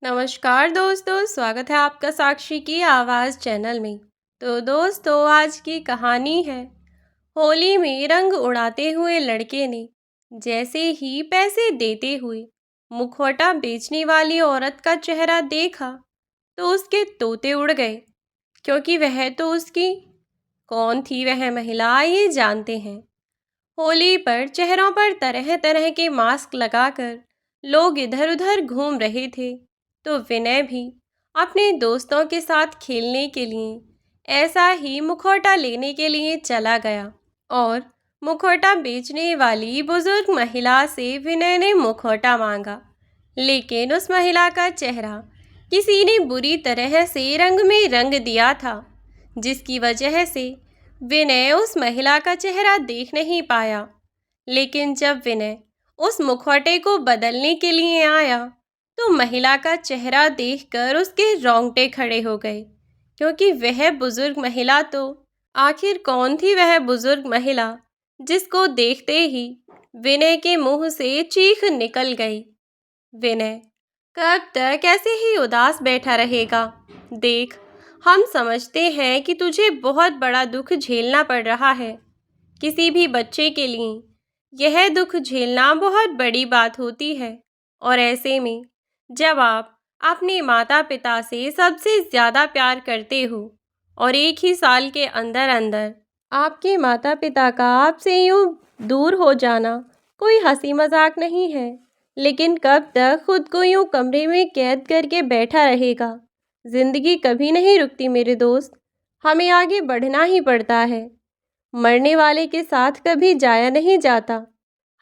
नमस्कार दोस्तों, स्वागत है आपका साक्षी की आवाज़ चैनल में। तो दोस्तों, आज की कहानी है होली में रंग उड़ाते हुए लड़के ने जैसे ही पैसे देते हुए मुखौटा बेचने वाली औरत का चेहरा देखा तो उसके तोते उड़ गए, क्योंकि वह तो उसकी कौन थी वह महिला ये जानते हैं। होली पर चेहरों पर तरह तरह के मास्क लगाकर लोग इधर उधर घूम रहे थे, तो विनय भी अपने दोस्तों के साथ खेलने के लिए ऐसा ही मुखौटा लेने के लिए चला गया और मुखौटा बेचने वाली बुजुर्ग महिला से विनय ने मुखौटा मांगा। लेकिन उस महिला का चेहरा किसी ने बुरी तरह से रंग में रंग दिया था, जिसकी वजह से विनय उस महिला का चेहरा देख नहीं पाया। लेकिन जब विनय उस मुखौटे को बदलने के लिए आया तो महिला का चेहरा देखकर उसके रोंगटे खड़े हो गए, क्योंकि वह बुजुर्ग महिला तो आखिर कौन थी वह बुजुर्ग महिला जिसको देखते ही विनय के मुंह से चीख निकल गई। विनय कब तक ऐसे ही उदास बैठा रहेगा? देख, हम समझते हैं कि तुझे बहुत बड़ा दुख झेलना पड़ रहा है। किसी भी बच्चे के लिए यह दुख झेलना बहुत बड़ी बात होती है, और ऐसे में जब आप अपने माता पिता से सबसे ज़्यादा प्यार करते हो और एक ही साल के अंदर अंदर आपके माता पिता का आपसे यूँ दूर हो जाना कोई हंसी मजाक नहीं है। लेकिन कब तक खुद को यूँ कमरे में कैद करके बैठा रहेगा? जिंदगी कभी नहीं रुकती मेरे दोस्त, हमें आगे बढ़ना ही पड़ता है। मरने वाले के साथ कभी जाया नहीं जाता।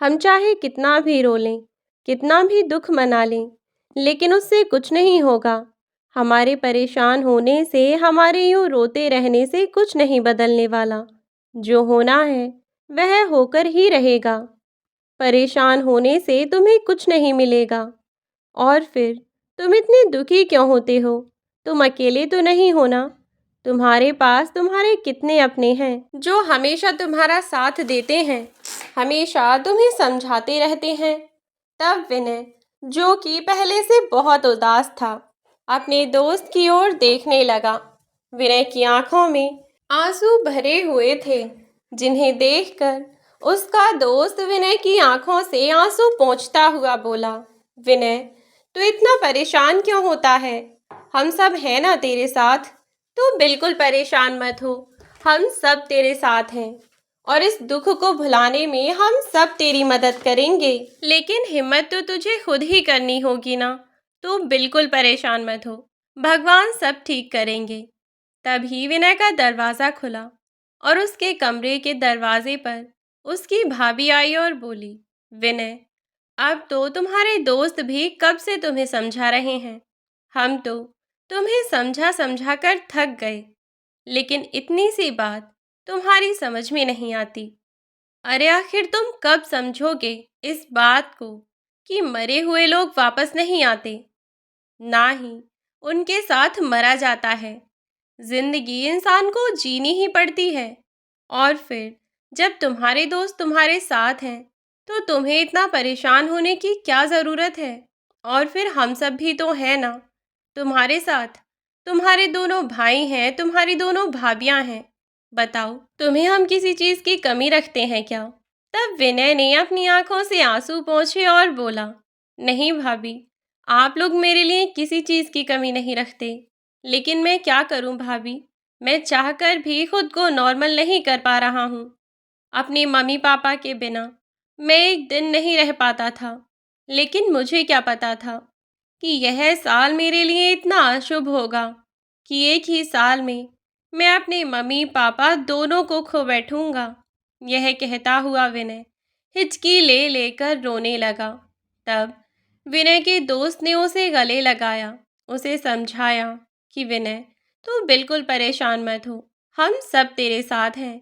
हम चाहे कितना भी रो लें, कितना भी दुख मना लें, लेकिन उससे कुछ नहीं होगा। हमारे परेशान होने से, हमारे यूं रोते रहने से कुछ नहीं बदलने वाला। जो होना है वह होकर ही रहेगा। परेशान होने से तुम्हें कुछ नहीं मिलेगा। और फिर तुम इतने दुखी क्यों होते हो? तुम अकेले तो नहीं हो ना? तुम्हारे पास तुम्हारे कितने अपने हैं जो हमेशा तुम्हारा साथ देते हैं, हमेशा तुम्हें समझाते रहते हैं। तब विनय, जो कि पहले से बहुत उदास था, अपने दोस्त की ओर देखने लगा। विनय की आंखों में आंसू भरे हुए थे, जिन्हें देखकर उसका दोस्त विनय की आंखों से आंसू पोंछता हुआ बोला, विनय, तू इतना परेशान क्यों होता है? हम सब हैं ना तेरे साथ। तू बिल्कुल परेशान मत हो, हम सब तेरे साथ हैं और इस दुख को भुलाने में हम सब तेरी मदद करेंगे। लेकिन हिम्मत तो तुझे खुद ही करनी होगी ना। तू बिल्कुल परेशान मत हो, भगवान सब ठीक करेंगे। तभी विनय का दरवाज़ा खुला और उसके कमरे के दरवाजे पर उसकी भाभी आई और बोली, विनय, अब तो तुम्हारे दोस्त भी कब से तुम्हें समझा रहे हैं। हम तो तुम्हें समझा समझा कर थक गए, लेकिन इतनी सी बात तुम्हारी समझ में नहीं आती। अरे आखिर तुम कब समझोगे इस बात को कि मरे हुए लोग वापस नहीं आते, ना ही उनके साथ मरा जाता है। जिंदगी इंसान को जीनी ही पड़ती है। और फिर जब तुम्हारे दोस्त तुम्हारे साथ हैं तो तुम्हें इतना परेशान होने की क्या ज़रूरत है? और फिर हम सब भी तो हैं ना तुम्हारे साथ। तुम्हारे दोनों भाई हैं, तुम्हारी दोनों भाभियां हैं। बताओ, तुम्हें हम किसी चीज़ की कमी रखते हैं क्या? तब विनय ने अपनी आंखों से आंसू पोंछे और बोला, नहीं भाभी, आप लोग मेरे लिए किसी चीज़ की कमी नहीं रखते। लेकिन मैं क्या करूं भाभी, मैं चाहकर भी खुद को नॉर्मल नहीं कर पा रहा हूं। अपने मम्मी पापा के बिना मैं एक दिन नहीं रह पाता था। लेकिन मुझे क्या पता था कि यह साल मेरे लिए इतना अशुभ होगा कि एक ही साल में मैं अपने मम्मी पापा दोनों को खो बैठूंगा। यह कहता हुआ विनय हिचकी ले लेकर रोने लगा। तब विनय के दोस्त ने उसे गले लगाया, उसे समझाया कि विनय, तू बिल्कुल परेशान मत हो, हम सब तेरे साथ हैं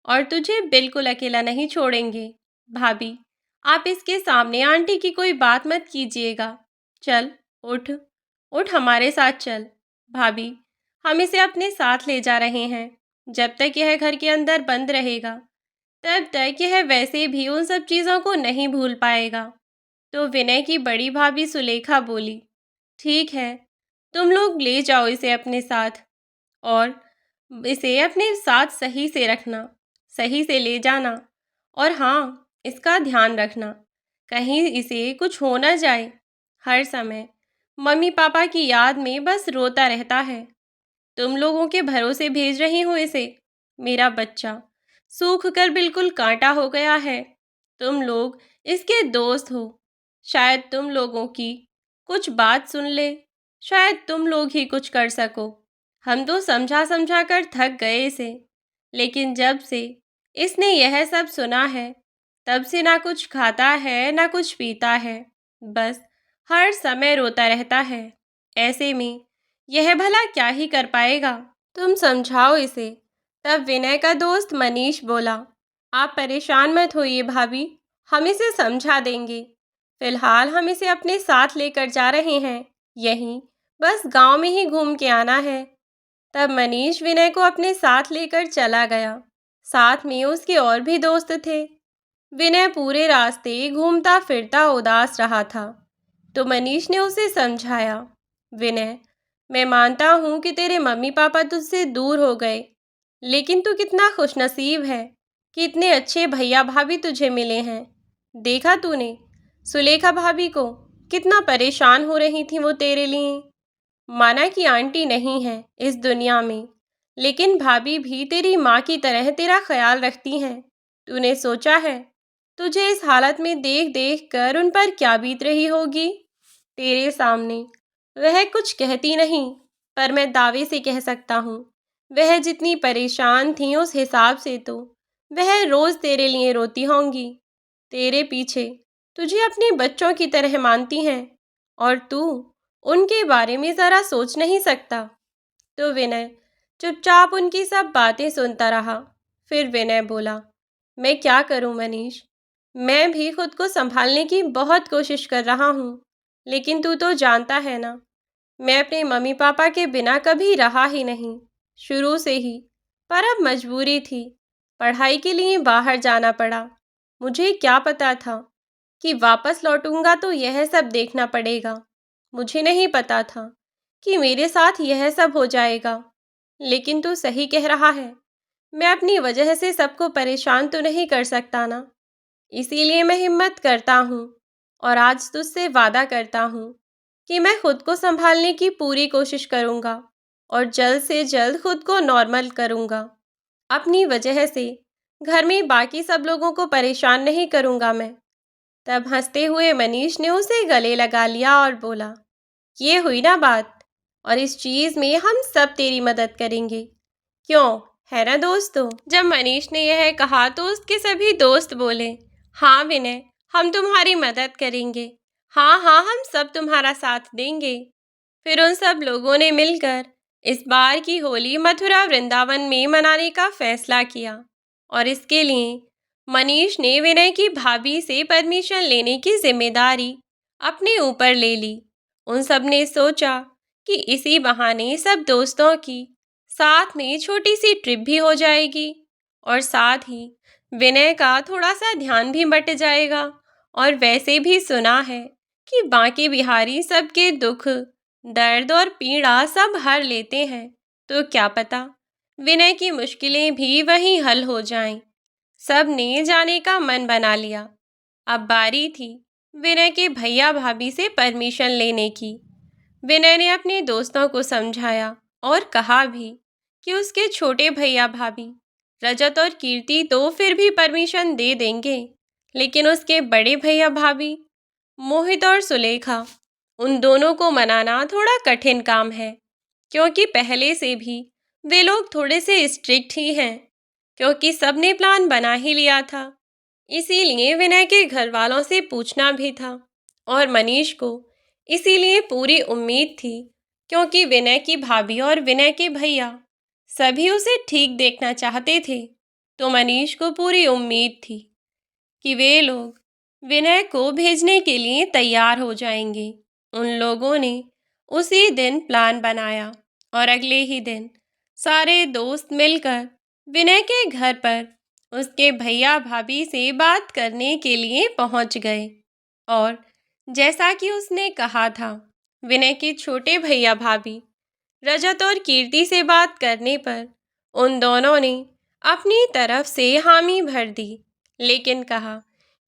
और तुझे बिल्कुल अकेला नहीं छोड़ेंगे। भाभी, आप इसके सामने आंटी की कोई बात मत कीजिएगा। चल, उठ, उठ हमारे साथ चल। भाभी, हम इसे अपने साथ ले जा रहे हैं। जब तक यह घर के अंदर बंद रहेगा, तब तक यह वैसे भी उन सब चीज़ों को नहीं भूल पाएगा। तो विनय की बड़ी भाभी सुलेखा बोली, ठीक है, तुम लोग ले जाओ इसे अपने साथ और इसे अपने साथ सही से रखना, सही से ले जाना। और हाँ, इसका ध्यान रखना, कहीं इसे कुछ हो ना जाए। हर समय मम्मी पापा की याद में बस रोता रहता है। तुम लोगों के भरोसे भेज रही हूँ इसे। मेरा बच्चा सूख कर बिल्कुल कांटा हो गया है। तुम लोग इसके दोस्त हो। शायद तुम लोगों की कुछ बात सुन ले। शायद तुम लोग ही कुछ कर सको। हम तो समझा समझा कर थक गए इसे। लेकिन जब से इसने यह सब सुना है, तब से ना कुछ खाता है ना कुछ पीता है। बस हर समय रोता रहता है। ऐसे में यह भला क्या ही कर पाएगा। तुम समझाओ इसे। तब विनय का दोस्त मनीष बोला, आप परेशान मत होइए भाभी, हम इसे समझा देंगे। फिलहाल हम इसे अपने साथ लेकर जा रहे हैं। यहीं बस गांव में ही घूम के आना है। तब मनीष विनय को अपने साथ लेकर चला गया। साथ में उसके और भी दोस्त थे। विनय पूरे रास्ते घूमता फिरता उदास रहा था। तो मनीष ने उसे समझाया, विनय, मैं मानता हूँ कि तेरे मम्मी पापा तुझसे दूर हो गए, लेकिन तू कितना खुशनसीब है कि इतने अच्छे भैया भाभी तुझे मिले हैं। देखा तूने सुलेखा भाभी को, कितना परेशान हो रही थी वो तेरे लिए। माना कि आंटी नहीं है इस दुनिया में, लेकिन भाभी भी तेरी माँ की तरह तेरा ख्याल रखती हैं। तूने सोचा है तुझे इस हालत में देख देख कर उन पर क्या बीत रही होगी। तेरे सामने वह कुछ कहती नहीं, पर मैं दावे से कह सकता हूँ वह जितनी परेशान थी उस हिसाब से तो वह रोज़ तेरे लिए रोती होंगी। तेरे पीछे तुझे अपने बच्चों की तरह मानती हैं, और तू उनके बारे में ज़रा सोच नहीं सकता। तो विनय चुपचाप उनकी सब बातें सुनता रहा। फिर विनय बोला, मैं क्या करूं मनीष, मैं भी खुद को संभालने की बहुत कोशिश कर रहा हूँ, लेकिन तू तो जानता है ना, मैं अपने मम्मी पापा के बिना कभी रहा ही नहीं, शुरू से ही। पर अब मजबूरी थी, पढ़ाई के लिए बाहर जाना पड़ा। मुझे क्या पता था कि वापस लौटूंगा तो यह सब देखना पड़ेगा। मुझे नहीं पता था कि मेरे साथ यह सब हो जाएगा। लेकिन तू सही कह रहा है, मैं अपनी वजह से सबको परेशान तो नहीं कर सकता ना। इसीलिए मैं हिम्मत करता हूँ और आज तुझसे वादा करता हूँ कि मैं खुद को संभालने की पूरी कोशिश करूँगा और जल्द से जल्द खुद को नॉर्मल करूँगा। अपनी वजह से घर में बाकी सब लोगों को परेशान नहीं करूँगा मैं। तब हंसते हुए मनीष ने उसे गले लगा लिया और बोला, ये हुई ना बात, और इस चीज़ में हम सब तेरी मदद करेंगे। क्यों, है ना दोस्तों। जब मनीष ने यह कहा तो उसके सभी दोस्त बोले, हाँ विनय, हम तुम्हारी मदद करेंगे। हाँ हाँ, हम सब तुम्हारा साथ देंगे। फिर उन सब लोगों ने मिलकर इस बार की होली मथुरा वृंदावन में मनाने का फैसला किया। और इसके लिए मनीष ने विनय की भाभी से परमिशन लेने की जिम्मेदारी अपने ऊपर ले ली। उन सब ने सोचा कि इसी बहाने सब दोस्तों की साथ में छोटी सी ट्रिप भी हो जाएगी और साथ ही विनय का थोड़ा सा ध्यान भी बट जाएगा। और वैसे भी सुना है कि बांके बिहारी सबके दुख, दर्द और पीड़ा सब हर लेते हैं, तो क्या पता विनय की मुश्किलें भी वहीं हल हो जाएं। सब ने जाने का मन बना लिया। अब बारी थी विनय के भैया भाभी से परमिशन लेने की। विनय ने अपने दोस्तों को समझाया और कहा भी कि उसके छोटे भैया भाभी रजत और कीर्ति तो फिर भी परमिशन दे देंगे, लेकिन उसके बड़े भैया भाभी मोहित और सुलेखा, उन दोनों को मनाना थोड़ा कठिन काम है, क्योंकि पहले से भी वे लोग थोड़े से स्ट्रिक्ट ही हैं, क्योंकि सबने प्लान बना ही लिया था। इसीलिए विनय के घर वालों से पूछना भी था और मनीष को इसीलिए पूरी उम्मीद थी, क्योंकि विनय की भाभी और विनय के भैया सभी उसे ठीक देखना चाहते थे। तो मनीष को पूरी उम्मीद थी कि वे लोग विनय को भेजने के लिए तैयार हो जाएंगे। उन लोगों ने उसी दिन प्लान बनाया और अगले ही दिन सारे दोस्त मिलकर विनय के घर पर उसके भैया भाभी से बात करने के लिए पहुंच गए। और जैसा कि उसने कहा था, विनय के छोटे भैया भाभी रजत और कीर्ति से बात करने पर उन दोनों ने अपनी तरफ से हामी भर दी, लेकिन कहा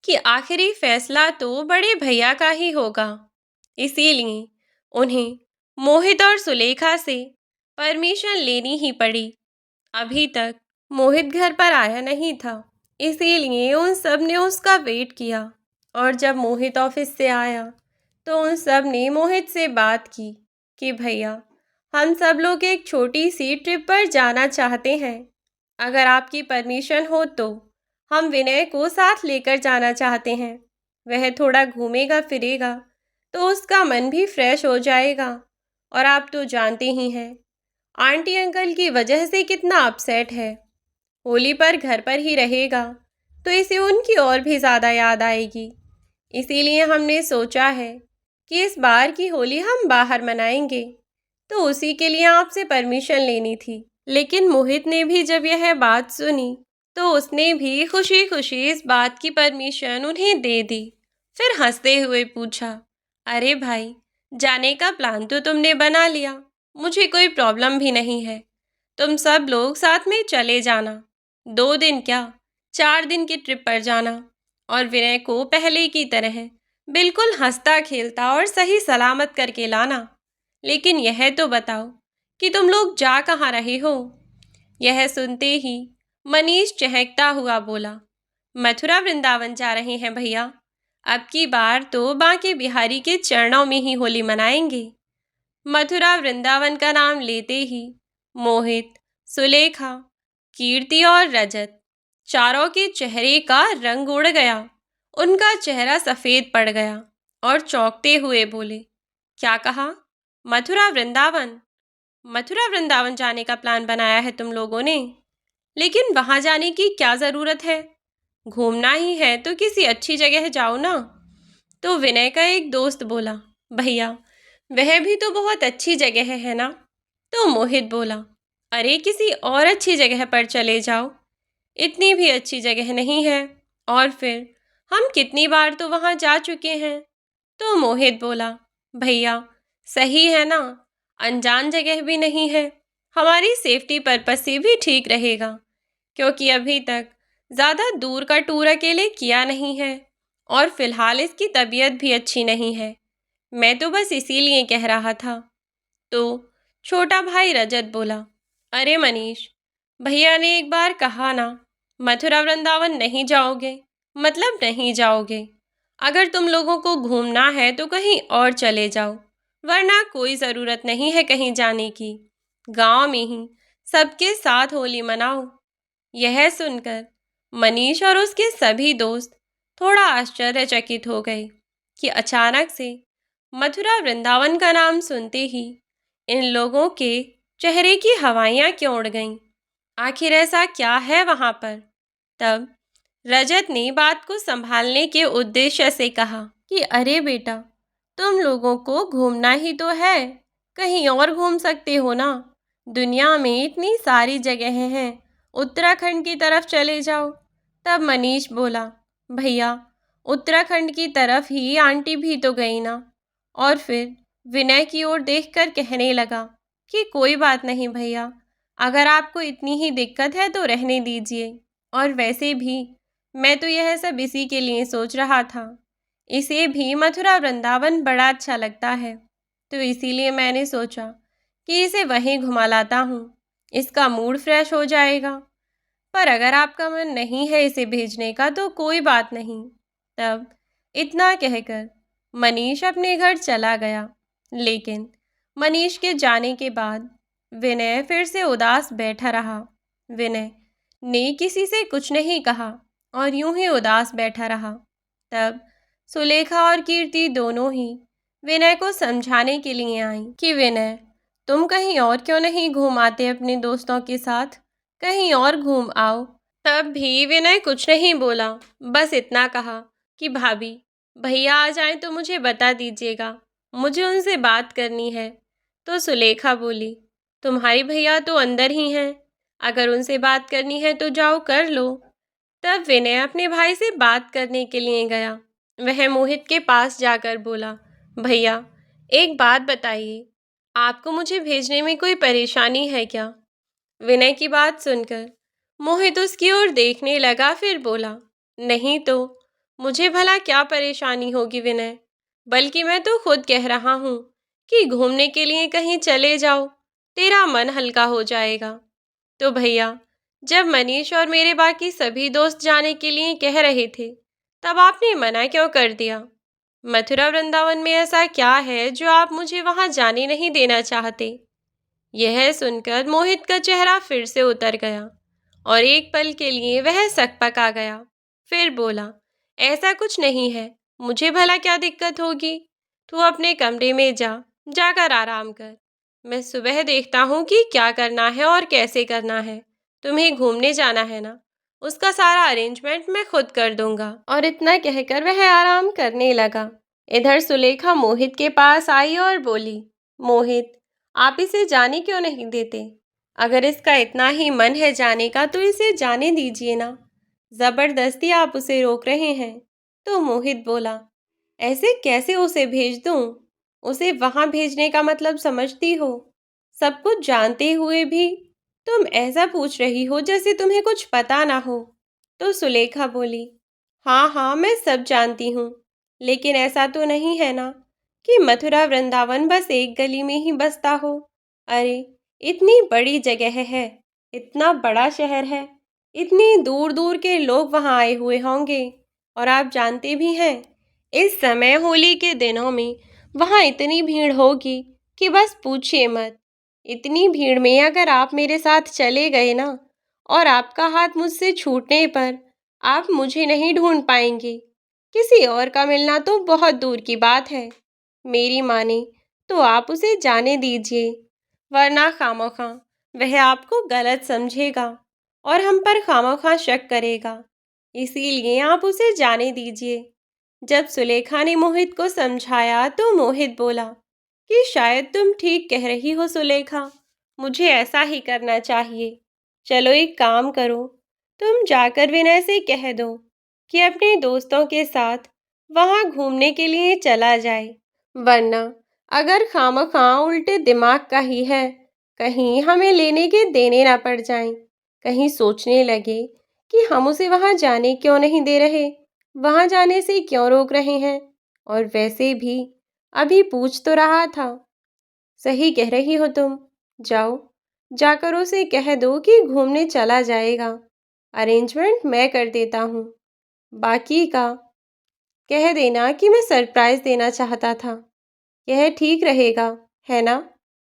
कि आखिरी फैसला तो बड़े भैया का ही होगा। इसीलिए उन्हें मोहित और सुलेखा से परमिशन लेनी ही पड़ी। अभी तक मोहित घर पर आया नहीं था, इसीलिए उन सब ने उसका वेट किया। और जब मोहित ऑफिस से आया तो उन सब ने मोहित से बात की कि भैया, हम सब लोग एक छोटी सी ट्रिप पर जाना चाहते हैं। अगर आपकी परमिशन हो तो हम विनय को साथ लेकर जाना चाहते हैं। वह थोड़ा घूमेगा फिरेगा तो उसका मन भी फ्रेश हो जाएगा। और आप तो जानते ही हैं आंटी अंकल की वजह से कितना अपसेट है। होली पर घर पर ही रहेगा तो इसे उनकी और भी ज़्यादा याद आएगी। इसीलिए हमने सोचा है कि इस बार की होली हम बाहर मनाएंगे, तो उसी के लिए आपसे परमिशन लेनी थी। लेकिन मोहित ने भी जब यह बात सुनी तो उसने भी खुशी खुशी इस बात की परमिशन उन्हें दे दी। फिर हंसते हुए पूछा, अरे भाई, जाने का प्लान तो तुमने बना लिया, मुझे कोई प्रॉब्लम भी नहीं है। तुम सब लोग साथ में चले जाना। 2 दिन क्या, 4 दिन की ट्रिप पर जाना। और विनय को पहले की तरह बिल्कुल हंसता खेलता और सही सलामत करके लाना। लेकिन यह तो बताओ कि तुम लोग जा कहाँ रहे हो? यह सुनते ही मनीष चहकता हुआ बोला, मथुरा वृंदावन जा रहे हैं भैया। अब की बार तो बांके बिहारी के चरणों में ही होली मनाएंगे। मथुरा वृंदावन का नाम लेते ही मोहित, सुलेखा, कीर्ति और रजत चारों के चेहरे का रंग उड़ गया। उनका चेहरा सफ़ेद पड़ गया और चौंकते हुए बोले, क्या कहा? मथुरा वृंदावन? मथुरा वृंदावन जाने का प्लान बनाया है तुम लोगों ने? लेकिन वहाँ जाने की क्या ज़रूरत है? घूमना ही है तो किसी अच्छी जगह जाओ ना। तो विनय का एक दोस्त बोला, भैया, वह भी तो बहुत अच्छी जगह है ना। तो मोहित बोला, अरे किसी और अच्छी जगह पर चले जाओ, इतनी भी अच्छी जगह नहीं है। और फिर हम कितनी बार तो वहाँ जा चुके हैं। तो मोहित बोला, भैया सही है ना, अनजान जगह भी नहीं है, हमारी सेफ्टी पर्पस से भी ठीक रहेगा। क्योंकि अभी तक ज़्यादा दूर का टूर अकेले किया नहीं है और फिलहाल इसकी तबीयत भी अच्छी नहीं है। मैं तो बस इसीलिए कह रहा था। तो छोटा भाई रजत बोला, अरे मनीष, भैया ने एक बार कहा ना, मथुरा वृंदावन नहीं जाओगे मतलब नहीं जाओगे। अगर तुम लोगों को घूमना है तो कहीं और चले जाओ, वरना कोई ज़रूरत नहीं है कहीं जाने की। गांव में ही सबके साथ होली मनाओ। यह सुनकर मनीष और उसके सभी दोस्त थोड़ा आश्चर्यचकित हो गए कि अचानक से मथुरा वृंदावन का नाम सुनते ही इन लोगों के चेहरे की हवाइयाँ क्यों उड़ गईं। आखिर ऐसा क्या है वहाँ पर? तब रजत ने बात को संभालने के उद्देश्य से कहा कि अरे बेटा, तुम लोगों को घूमना ही तो है, कहीं और घूम सकते हो ना। दुनिया में इतनी सारी जगह हैं, उत्तराखंड की तरफ चले जाओ। तब मनीष बोला, भैया, उत्तराखंड की तरफ ही आंटी भी तो गई ना। और फिर विनय की ओर देखकर कहने लगा कि कोई बात नहीं भैया, अगर आपको इतनी ही दिक्कत है तो रहने दीजिए। और वैसे भी मैं तो यह सब इसी के लिए सोच रहा था, इसे भी मथुरा वृंदावन बड़ा अच्छा लगता है, तो इसीलिए मैंने सोचा कि इसे वहीं घुमा लाता हूँ, इसका मूड फ्रेश हो जाएगा। पर अगर आपका मन नहीं है इसे भेजने का तो कोई बात नहीं। तब इतना कहकर मनीष अपने घर चला गया। लेकिन मनीष के जाने के बाद विनय फिर से उदास बैठा रहा। विनय ने किसी से कुछ नहीं कहा और यूं ही उदास बैठा रहा। तब सुलेखा और कीर्ति दोनों ही विनय को समझाने के लिए आई कि विनय, तुम कहीं और क्यों नहीं घूम आते अपने दोस्तों के साथ, कहीं और घूम आओ। तब भी विनय कुछ नहीं बोला, बस इतना कहा कि भाभी, भैया आ जाएं तो मुझे बता दीजिएगा, मुझे उनसे बात करनी है। तो सुलेखा बोली, तुम्हारी भैया तो अंदर ही हैं, अगर उनसे बात करनी है तो जाओ कर लो। तब विनय अपने भाई से बात करने के लिए गया। वह मोहित के पास जाकर बोला, भैया, एक बात बताइए, आपको मुझे भेजने में कोई परेशानी है क्या? विनय की बात सुनकर मोहित उसकी ओर देखने लगा, फिर बोला, नहीं तो मुझे भला क्या परेशानी होगी विनय? बल्कि मैं तो खुद कह रहा हूँ कि घूमने के लिए कहीं चले जाओ, तेरा मन हल्का हो जाएगा। तो भैया, जब मनीष और मेरे बाकी सभी दोस्त जाने के लिए कह रहे थे, तब आपने मना क्यों कर दिया? मथुरा वृंदावन में ऐसा क्या है जो आप मुझे वहां जाने नहीं देना चाहते? यह सुनकर मोहित का चेहरा फिर से उतर गया और एक पल के लिए वह सकपका गया। फिर बोला, ऐसा कुछ नहीं है, मुझे भला क्या दिक्कत होगी? तू अपने कमरे में जा, जाकर आराम कर। मैं सुबह देखता हूँ कि क्या करना है और कैसे करना है। तुम्हें घूमने जाना है ना, उसका सारा अरेंजमेंट मैं खुद कर दूंगा। और इतना कहकर वह आराम करने लगा। इधर सुलेखा मोहित के पास आई और बोली, मोहित, आप इसे जाने क्यों नहीं देते? अगर इसका इतना ही मन है जाने का तो इसे जाने दीजिए ना। जबरदस्ती आप उसे रोक रहे हैं। तो मोहित बोला, ऐसे कैसे उसे भेज दूं? उसे वहां भेजने का मतलब समझती हो? सब कुछ जानते हुए भी तुम ऐसा पूछ रही हो जैसे तुम्हें कुछ पता ना हो। तो सुलेखा बोली, हाँ हाँ, मैं सब जानती हूँ, लेकिन ऐसा तो नहीं है ना कि मथुरा वृंदावन बस एक गली में ही बसता हो। अरे, इतनी बड़ी जगह है, इतना बड़ा शहर है, इतनी दूर दूर के लोग वहाँ आए हुए होंगे। और आप जानते भी हैं, इस समय होली के दिनों में वहाँ इतनी भीड़ होगी कि बस पूछिए मत। इतनी भीड़ में अगर आप मेरे साथ चले गए ना, और आपका हाथ मुझसे छूटने पर आप मुझे नहीं ढूंढ पाएंगे। किसी और का मिलना तो बहुत दूर की बात है। मेरी माने तो आप उसे जाने दीजिए, वरना खामोखा वह आपको गलत समझेगा और हम पर खामोखा शक करेगा। इसीलिए आप उसे जाने दीजिए। जब सुलेखा ने मोहित को समझाया तो मोहित बोला कि शायद तुम ठीक कह रही हो सुलेखा, मुझे ऐसा ही करना चाहिए। चलो एक काम करो, तुम जाकर विनय से कह दो कि अपने दोस्तों के साथ वहाँ घूमने के लिए चला जाए। वरना अगर खामखा उल्टे दिमाग का ही है, कहीं हमें लेने के देने ना पड़ जाएं, कहीं सोचने लगे कि हम उसे वहाँ जाने क्यों नहीं दे रहे, वहाँ जाने से क्यों रोक रहे हैं। और वैसे भी अभी पूछ तो रहा था। सही कह रही हो तुम। जाओ, जाकर उसे कह दो कि घूमने चला जाएगा। अरेंजमेंट मैं कर देता हूँ। बाकी का कह देना कि मैं सरप्राइज देना चाहता था। यह ठीक रहेगा, है ना?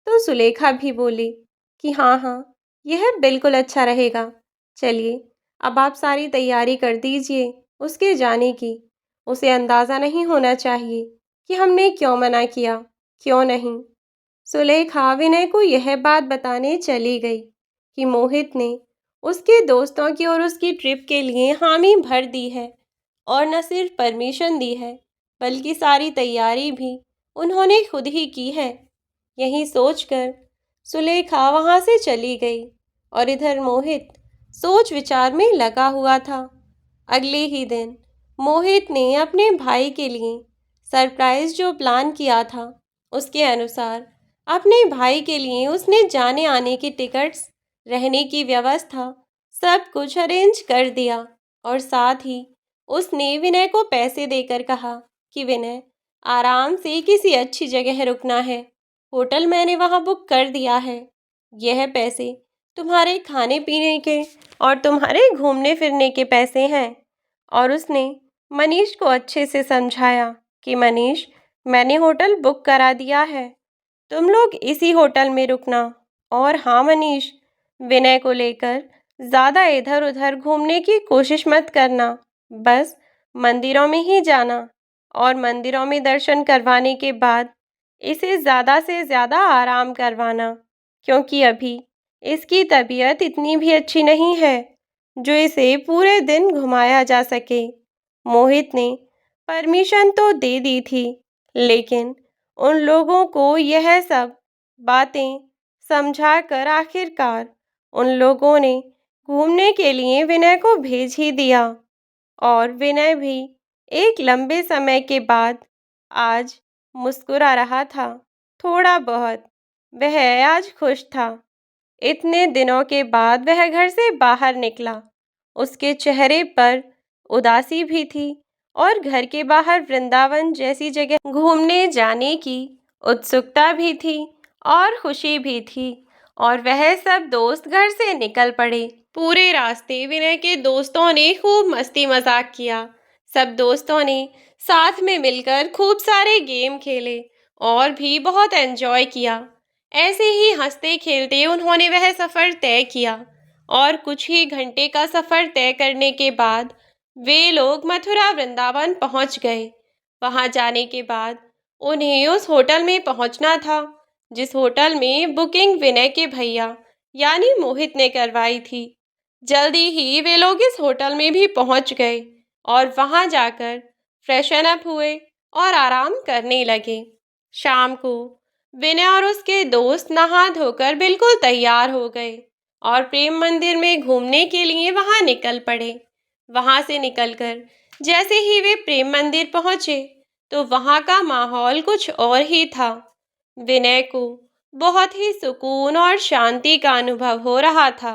तो सुलेखा भी बोली कि हाँ हाँ, यह बिल्कुल अच्छा रहेगा। चलिए, अब आप सारी तैयारी कर दीजिए उसके जाने की। उसे अंदाज़ा नहीं होना चाहिए कि हमने क्यों मना किया, क्यों नहीं। सुलेखा विनय को यह बात बताने चली गई कि मोहित ने उसके दोस्तों की और उसकी ट्रिप के लिए हामी भर दी है, और न सिर्फ परमिशन दी है, बल्कि सारी तैयारी भी उन्होंने खुद ही की है। यही सोचकर सुलेखा वहाँ से चली गई और इधर मोहित सोच विचार में लगा हुआ था। अगले ही दिन मोहित ने अपने भाई के लिए सरप्राइज जो प्लान किया था, उसके अनुसार अपने भाई के लिए उसने जाने आने की टिकट्स, रहने की व्यवस्था, सब कुछ अरेंज कर दिया। और साथ ही उसने विनय को पैसे देकर कहा कि विनय, आराम से किसी अच्छी जगह रुकना है, होटल मैंने वहाँ बुक कर दिया है। यह पैसे तुम्हारे खाने पीने के और तुम्हारे घूमने फिरने के पैसे हैं। और उसने मनीष को अच्छे से समझाया कि मनीष, मैंने होटल बुक करा दिया है, तुम लोग इसी होटल में रुकना। और हाँ मनीष, विनय को लेकर ज़्यादा इधर उधर घूमने की कोशिश मत करना। बस मंदिरों में ही जाना, और मंदिरों में दर्शन करवाने के बाद इसे ज़्यादा से ज़्यादा आराम करवाना, क्योंकि अभी इसकी तबीयत इतनी भी अच्छी नहीं है जो इसे पूरे दिन घुमाया जा सके। मोहित ने परमिशन तो दे दी थी, लेकिन उन लोगों को यह सब बातें समझाकर आखिरकार उन लोगों ने घूमने के लिए विनय को भेज ही दिया। और विनय भी एक लंबे समय के बाद आज मुस्कुरा रहा था। थोड़ा बहुत। वह आज खुश था। इतने दिनों के बाद वह घर से बाहर निकला। उसके चेहरे पर उदासी भी थी और घर के बाहर वृंदावन जैसी जगह घूमने जाने की उत्सुकता भी थी और खुशी भी थी। और वह सब दोस्त घर से निकल पड़े। पूरे रास्ते विनय के दोस्तों ने खूब मस्ती मजाक किया। सब दोस्तों ने साथ में मिलकर खूब सारे गेम खेले और भी बहुत एंजॉय किया। ऐसे ही हंसते खेलते उन्होंने वह सफ़र तय किया और कुछ ही घंटे का सफ़र तय करने के बाद वे लोग मथुरा वृंदावन पहुंच गए। वहां जाने के बाद उन्हें उस होटल में पहुंचना था जिस होटल में बुकिंग विनय के भैया यानी मोहित ने करवाई थी। जल्दी ही वे लोग इस होटल में भी पहुंच गए और वहां जाकर फ्रेशन अप हुए और आराम करने लगे। शाम को विनय और उसके दोस्त नहा धोकर बिल्कुल तैयार हो गए और प्रेम मंदिर में घूमने के लिए वहां निकल पड़े। वहां से निकलकर जैसे ही वे प्रेम मंदिर पहुंचे तो वहां का माहौल कुछ और ही था। विनय को बहुत ही सुकून और शांति का अनुभव हो रहा था।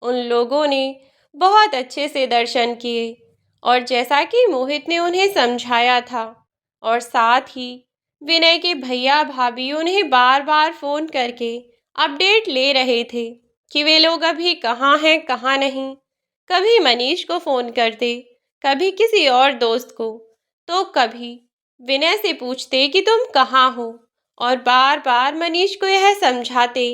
उन लोगों ने बहुत अच्छे से दर्शन किए और जैसा कि मोहित ने उन्हें समझाया था, और साथ ही विनय के भैया भाभी उन्हें बार बार फोन करके अपडेट ले रहे थे कि वे लोग अभी कहाँ हैं कहाँ नहीं। कभी मनीष को फोन करते, कभी किसी और दोस्त को, तो कभी विनय से पूछते कि तुम कहाँ हो, और बार बार मनीष को यह समझाते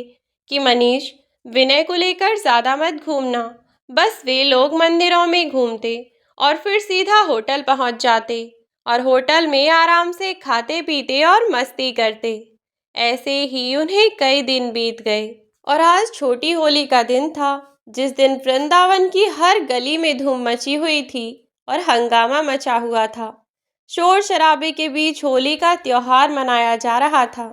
कि मनीष, विनय को लेकर ज़्यादा मत घूमना। बस वे लोग मंदिरों में घूमते और फिर सीधा होटल पहुंच जाते और होटल में आराम से खाते पीते और मस्ती करते। ऐसे ही उन्हें कई दिन बीत गए और आज छोटी होली का दिन था जिस दिन वृंदावन की हर गली में धूम मची हुई थी और हंगामा मचा हुआ था। शोर शराबे के बीच होली का त्योहार मनाया जा रहा था।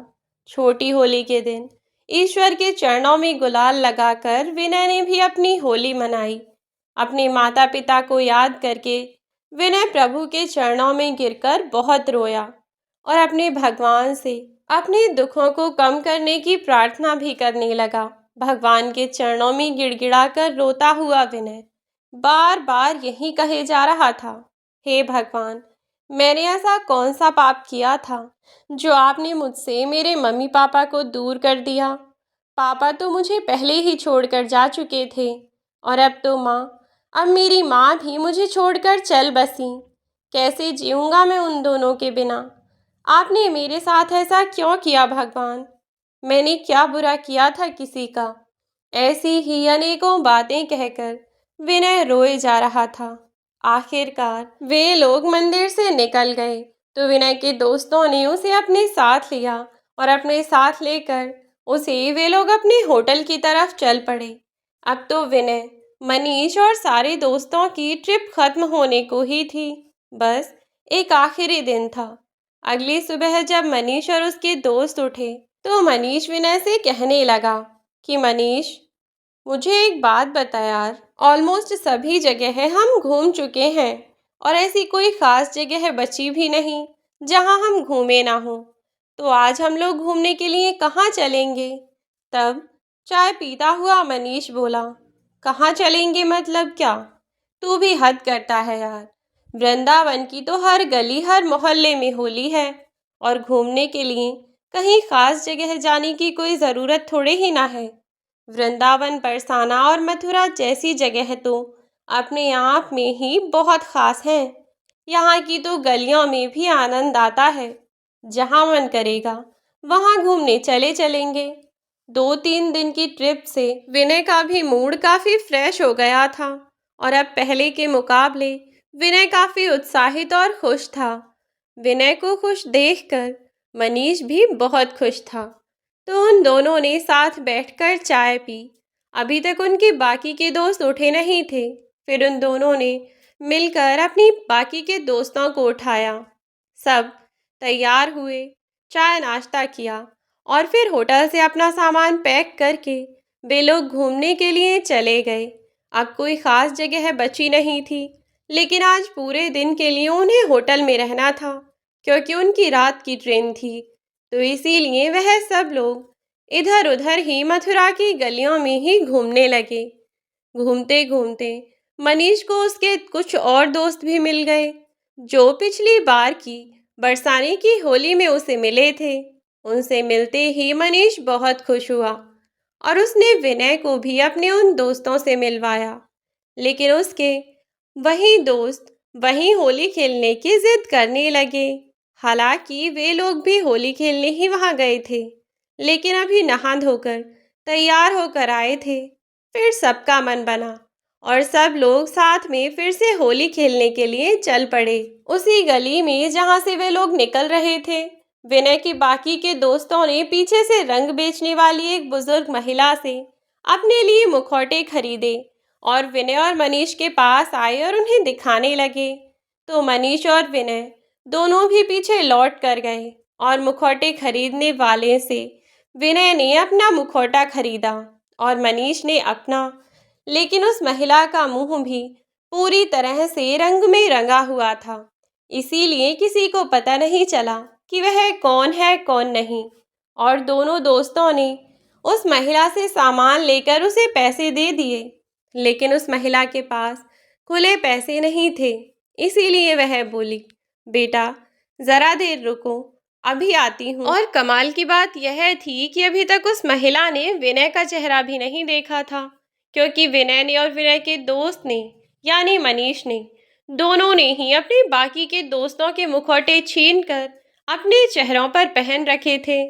छोटी होली के दिन ईश्वर के चरणों में गुलाल लगाकर विनय ने भी अपनी होली मनाई। अपने माता पिता को याद करके विनय प्रभु के चरणों में गिरकर बहुत रोया और अपने भगवान से अपने दुखों को कम करने की प्रार्थना भी करने लगा। भगवान के चरणों में गिड़गिड़ाकर रोता हुआ विनय बार बार यही कहे जा रहा था, हे भगवान, मैंने ऐसा कौन सा पाप किया था जो आपने मुझसे मेरे मम्मी पापा को दूर कर दिया। पापा तो मुझे पहले ही छोड़कर जा चुके थे और अब तो अब मेरी माँ भी मुझे छोड़कर चल बसी। कैसे जीऊँगा मैं उन दोनों के बिना। आपने मेरे साथ ऐसा क्यों किया भगवान। मैंने क्या बुरा किया था किसी का। ऐसी ही अनेकों बातें कहकर विनय रोए जा रहा था। आखिरकार वे लोग मंदिर से निकल गए तो विनय के दोस्तों ने उसे अपने साथ लिया और अपने साथ लेकर उसे वे लोग अपने होटल की तरफ चल पड़े। अब तो विनय, मनीष और सारे दोस्तों की ट्रिप खत्म होने को ही थी। बस एक आखिरी दिन था। अगली सुबह जब मनीष और उसके दोस्त उठे तो मनीष विनय से कहने लगा कि मनीष, मुझे एक बात बता यार, ऑलमोस्ट सभी जगह हम घूम चुके हैं और ऐसी कोई ख़ास जगह बची भी नहीं जहां हम घूमे ना हो। तो आज हम लोग घूमने के लिए कहाँ चलेंगे। तब चाय पीता हुआ मनीष बोला, कहाँ चलेंगे मतलब क्या। तू भी हद करता है यार। वृंदावन की तो हर गली हर मोहल्ले में होली है और घूमने के लिए कहीं ख़ास जगह जाने की कोई ज़रूरत थोड़े ही ना है। वृंदावन, बरसाना और मथुरा जैसी जगह तो अपने आप में ही बहुत ख़ास हैं। यहाँ की तो गलियों में भी आनंद आता है। जहाँ मन करेगा वहाँ घूमने चले चलेंगे। 2-3 दिन की ट्रिप से विनय का भी मूड काफ़ी फ्रेश हो गया था और अब पहले के मुकाबले विनय काफ़ी उत्साहित और खुश था। विनय को खुश देखकर मनीष भी बहुत खुश था। तो उन दोनों ने साथ बैठकर चाय पी। अभी तक उनके बाकी के दोस्त उठे नहीं थे। फिर उन दोनों ने मिलकर अपनी बाकी के दोस्तों को उठाया। सब तैयार हुए, चाय नाश्ता किया और फिर होटल से अपना सामान पैक करके वे लोग घूमने के लिए चले गए। अब कोई ख़ास जगह बची नहीं थी, लेकिन आज पूरे दिन के लिए उन्हें होटल में रहना था। क्योंकि उनकी रात की ट्रेन थी। तो इसीलिए वह सब लोग इधर उधर ही मथुरा की गलियों में ही घूमने लगे। घूमते घूमते मनीष को उसके कुछ और दोस्त भी मिल गए, जो पिछली बार की बरसाने की होली में उसे मिले थे। उनसे मिलते ही मनीष बहुत खुश हुआ और उसने विनय को भी अपने उन दोस्तों से मिलवाया। लेकिन उसके वही दोस्त वहीं होली खेलने की जिद करने लगे। हालांकि वे लोग भी होली खेलने ही वहां गए थे, लेकिन अभी नहा धोकर तैयार होकर आए थे। फिर सबका मन बना और सब लोग साथ में फिर से होली खेलने के लिए चल पड़े। उसी गली में जहां से वे लोग निकल रहे थे, विनय के बाकी के दोस्तों ने पीछे से रंग बेचने वाली एक बुजुर्ग महिला से अपने लिए मुखौटे खरीदे और विनय और मनीष के पास आए और उन्हें दिखाने लगे। तो मनीष और विनय दोनों भी पीछे लौट कर गए और मुखौटे खरीदने वाले से विनय ने अपना मुखौटा खरीदा और मनीष ने अपना। लेकिन उस महिला का मुंह भी पूरी तरह से रंग में रंगा हुआ था, इसीलिए किसी को पता नहीं चला कि वह कौन है कौन नहीं। और दोनों दोस्तों ने उस महिला से सामान लेकर उसे पैसे दे दिए, लेकिन उस महिला के पास खुले पैसे नहीं थे। इसीलिए वह बोली, बेटा जरा देर रुको, अभी आती हूँ। और कमाल की बात यह थी कि अभी तक उस महिला ने विनय का चेहरा भी नहीं देखा था, क्योंकि विनय ने और विनय के दोस्त ने यानी मनीष ने दोनों ने ही अपने बाकी के दोस्तों के मुखौटे छीनकर अपने चेहरों पर पहन रखे थे।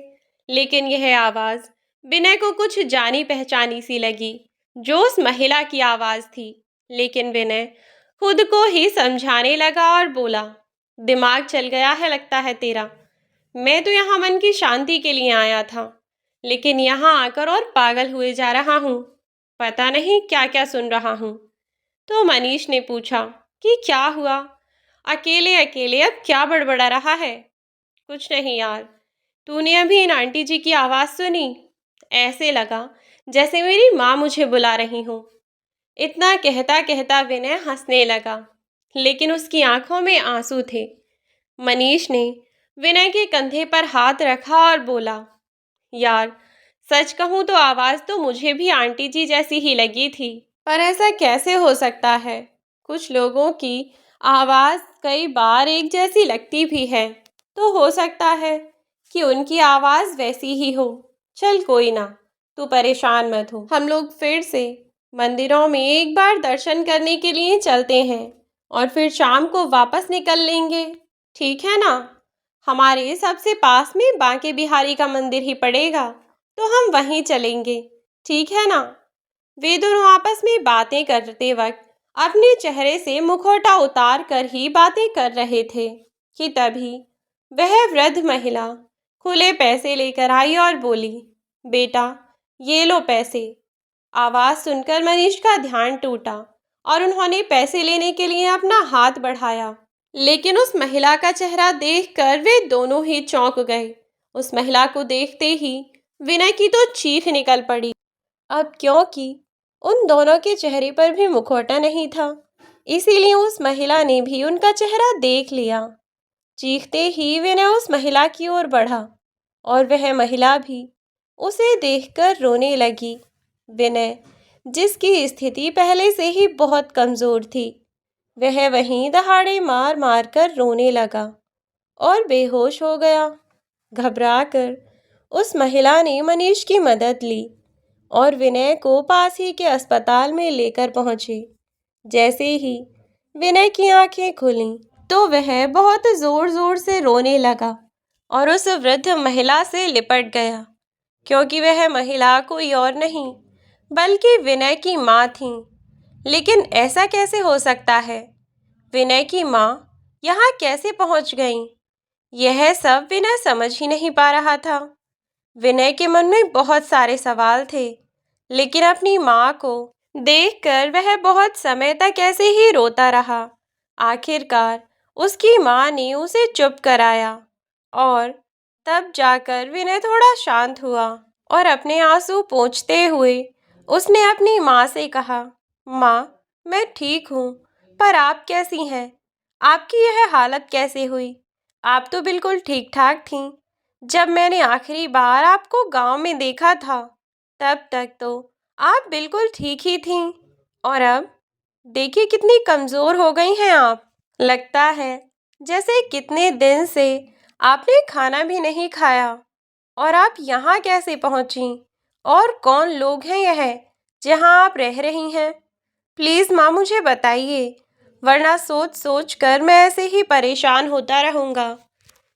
लेकिन यह आवाज़ विनय को कुछ जानी पहचानी सी लगी, जो उस महिला की आवाज़ थी। लेकिन विनय खुद को ही समझाने लगा और बोला, दिमाग चल गया है लगता है तेरा। मैं तो यहाँ मन की शांति के लिए आया था, लेकिन यहाँ आकर और पागल हुए जा रहा हूँ। पता नहीं क्या क्या सुन रहा हूँ। तो मनीष ने पूछा कि क्या हुआ, अकेले अकेले अब क्या बड़बड़ा रहा है। कुछ नहीं यार, तूने अभी इन आंटी जी की आवाज़ सुनी? ऐसे लगा जैसे मेरी माँ मुझे बुला रही हो। इतना कहता कहता विनय हंसने लगा, लेकिन उसकी आंखों में आंसू थे। मनीष ने विनय के कंधे पर हाथ रखा और बोला, यार सच कहूँ तो आवाज़ तो मुझे भी आंटी जी जैसी ही लगी थी, पर ऐसा कैसे हो सकता है? कुछ लोगों की आवाज़ कई बार एक जैसी लगती भी है, तो हो सकता है कि उनकी आवाज़ वैसी ही हो। चल कोई ना, तू परेशान मत हो। हम लोग फिर से मंदिरों में एक बार दर्शन करने के लिए चलते हैं और फिर शाम को वापस निकल लेंगे, ठीक है ना? हमारे सबसे पास में बांके बिहारी का मंदिर ही पड़ेगा, तो हम वहीं चलेंगे, ठीक है ना? वे दोनों आपस में बातें करते वक्त अपने चेहरे से मुखौटा उतार कर ही बातें कर रहे थे कि तभी वह वृद्ध महिला खुले पैसे लेकर आई और बोली, बेटा ये लो पैसे। आवाज़ सुनकर मनीष का ध्यान टूटा और उन्होंने पैसे लेने के लिए अपना हाथ बढ़ाया, लेकिन उस महिला का चेहरा देखकर वे दोनों ही चौंक गए। उस महिला को देखते ही विनय की तो चीख निकल पड़ी। अब क्योंकि उन दोनों के चेहरे पर भी मुखौटा नहीं था, इसीलिए उस महिला ने भी उनका चेहरा देख लिया। चीखते ही विनय उस महिला की ओर बढ़ा और वह महिला भी उसे देखकर रोने लगी। विनय, जिसकी स्थिति पहले से ही बहुत कमज़ोर थी, वह वहीं दहाड़े मार मार कर रोने लगा और बेहोश हो गया। घबराकर उस महिला ने मनीष की मदद ली और विनय को पास ही के अस्पताल में लेकर पहुंचे। जैसे ही विनय की आंखें खुलीं, तो वह बहुत ज़ोर ज़ोर से रोने लगा और उस वृद्ध महिला से लिपट गया, क्योंकि वह महिला कोई और नहीं बल्कि विनय की माँ थी। लेकिन ऐसा कैसे हो सकता है? विनय की माँ यहाँ कैसे पहुँच गईं? यह सब विनय समझ ही नहीं पा रहा था। विनय के मन में बहुत सारे सवाल थे, लेकिन अपनी माँ को देखकर वह बहुत समय तक ऐसे ही रोता रहा। आखिरकार उसकी माँ ने उसे चुप कराया और तब जाकर विनय थोड़ा शांत हुआ और अपने आंसू पोंछते हुए उसने अपनी माँ से कहा, माँ मैं ठीक हूँ, पर आप कैसी हैं? आपकी यह हालत कैसे हुई? आप तो बिल्कुल ठीक ठाक थीं। जब मैंने आखिरी बार आपको गांव में देखा था, तब तक तो आप बिल्कुल ठीक ही थीं। और अब देखिए कितनी कमज़ोर हो गई हैं आप। लगता है जैसे कितने दिन से आपने खाना भी नहीं खाया। और आप यहाँ कैसे पहुँची? और कौन लोग हैं यह जहाँ आप रह रही हैं? प्लीज़ माँ मुझे बताइए, वरना सोच सोच कर मैं ऐसे ही परेशान होता रहूँगा।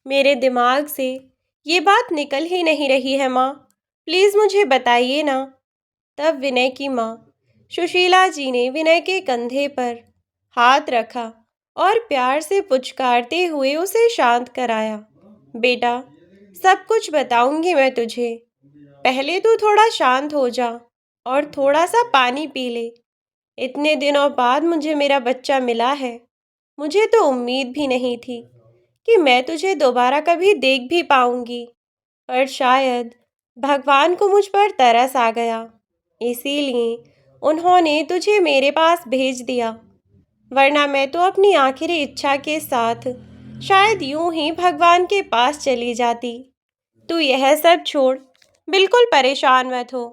मेरे दिमाग से ये बात निकल ही नहीं रही है माँ। प्लीज़ मुझे बताइए ना। तब विनय की माँ सुशीला जी ने विनय के कंधे पर हाथ रखा और प्यार से पुचकारते हुए उसे शांत कराया। बेटा, सब कुछ बताऊंगी मैं तुझे। पहले तू थोड़ा शांत हो जा और थोड़ा सा पानी पी ले। इतने दिनों बाद मुझे मेरा बच्चा मिला है। मुझे तो उम्मीद भी नहीं थी कि मैं तुझे दोबारा कभी देख भी पाऊंगी, पर शायद भगवान को मुझ पर तरस आ गया, इसीलिए उन्होंने तुझे मेरे पास भेज दिया। वरना मैं तो अपनी आखिरी इच्छा के साथ शायद यूं ही भगवान के पास चली जाती। तू यह सब छोड़, बिल्कुल परेशान मत हो।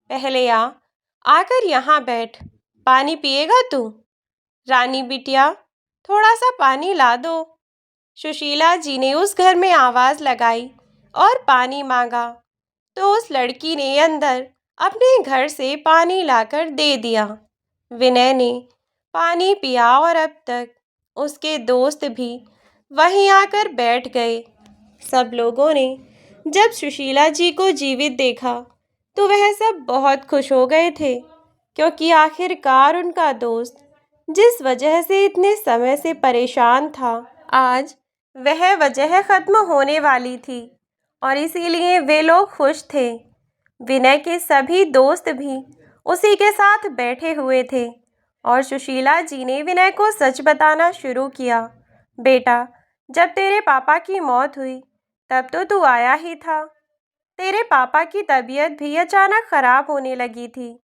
पहले आकर यहाँ बैठ। पानी पिएगा तू? रानी बिटिया, थोड़ा सा पानी ला दो। सुशीला जी ने उस घर में आवाज लगाई और पानी मांगा, तो उस लड़की ने अंदर अपने घर से पानी लाकर दे दिया। विनय ने पानी पिया और अब तक उसके दोस्त भी वहीं आकर बैठ गए। सब लोगों ने जब सुशीला जी को जीवित देखा तो वह सब बहुत खुश हो गए थे, क्योंकि आखिरकार उनका दोस्त जिस वजह से इतने समय से परेशान था, आज वह वजह खत्म होने वाली थी और इसीलिए वे लोग खुश थे। विनय के सभी दोस्त भी उसी के साथ बैठे हुए थे और सुशीला जी ने विनय को सच बताना शुरू किया। बेटा, जब तेरे पापा की मौत हुई तब तो तू आया ही था। तेरे पापा की तबीयत भी अचानक खराब होने लगी थी,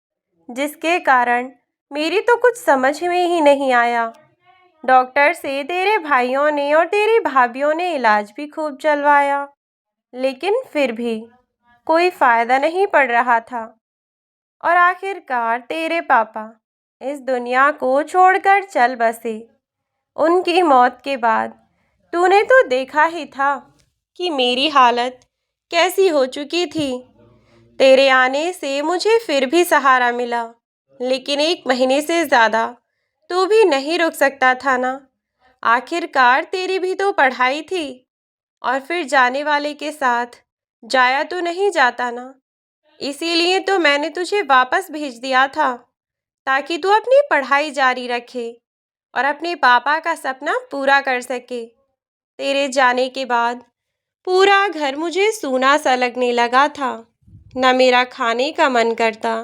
जिसके कारण मेरी तो कुछ समझ में ही नहीं आया। डॉक्टर से तेरे भाइयों ने और तेरी भाभीयों ने इलाज भी खूब चलवाया, लेकिन फिर भी कोई फायदा नहीं पड़ रहा था। और आखिरकार तेरे पापा इस दुनिया को छोड़कर चल बसे। उनकी मौत के बाद तूने तो देखा ही था कि मेरी हालत कैसी हो चुकी थी। तेरे आने से मुझे फिर भी सहारा मिला, लेकिन 1 महीने से ज़्यादा तू भी नहीं रुक सकता था ना। आखिरकार तेरी भी तो पढ़ाई थी, और फिर जाने वाले के साथ जाया तो नहीं जाता ना। इसीलिए तो मैंने तुझे वापस भेज दिया था, ताकि तू अपनी पढ़ाई जारी रखे और अपने पापा का सपना पूरा कर सके। तेरे जाने के बाद पूरा घर मुझे सूना सा लगने लगा था। न मेरा खाने का मन करता,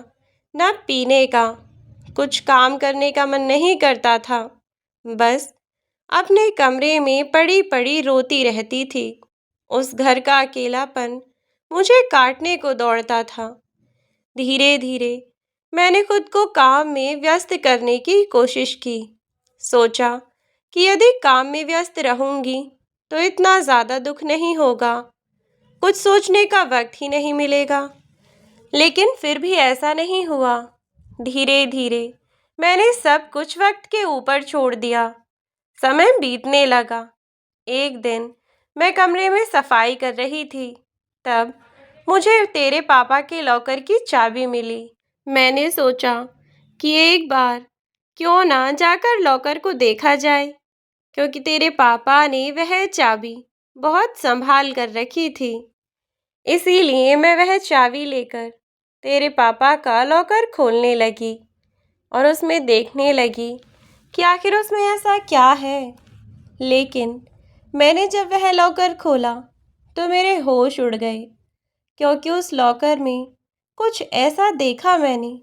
न पीने का, कुछ काम करने का मन नहीं करता था। बस अपने कमरे में पड़ी पड़ी रोती रहती थी। उस घर का अकेलापन मुझे काटने को दौड़ता था। धीरे धीरे मैंने खुद को काम में व्यस्त करने की कोशिश की। सोचा कि यदि काम में व्यस्त रहूंगी तो इतना ज़्यादा दुख नहीं होगा, कुछ सोचने का वक्त ही नहीं मिलेगा। लेकिन फिर भी ऐसा नहीं हुआ। धीरे धीरे मैंने सब कुछ वक्त के ऊपर छोड़ दिया। समय बीतने लगा। एक दिन मैं कमरे में सफाई कर रही थी, तब मुझे तेरे पापा के लॉकर की चाबी मिली। मैंने सोचा कि एक बार क्यों ना जाकर लॉकर को देखा जाए, क्योंकि तेरे पापा ने वह चाबी बहुत संभाल कर रखी थी। इसीलिए मैं वह चाबी लेकर तेरे पापा का लॉकर खोलने लगी और उसमें देखने लगी कि आखिर उसमें ऐसा क्या है। लेकिन मैंने जब वह लॉकर खोला तो मेरे होश उड़ गए, क्योंकि उस लॉकर में कुछ ऐसा देखा मैंने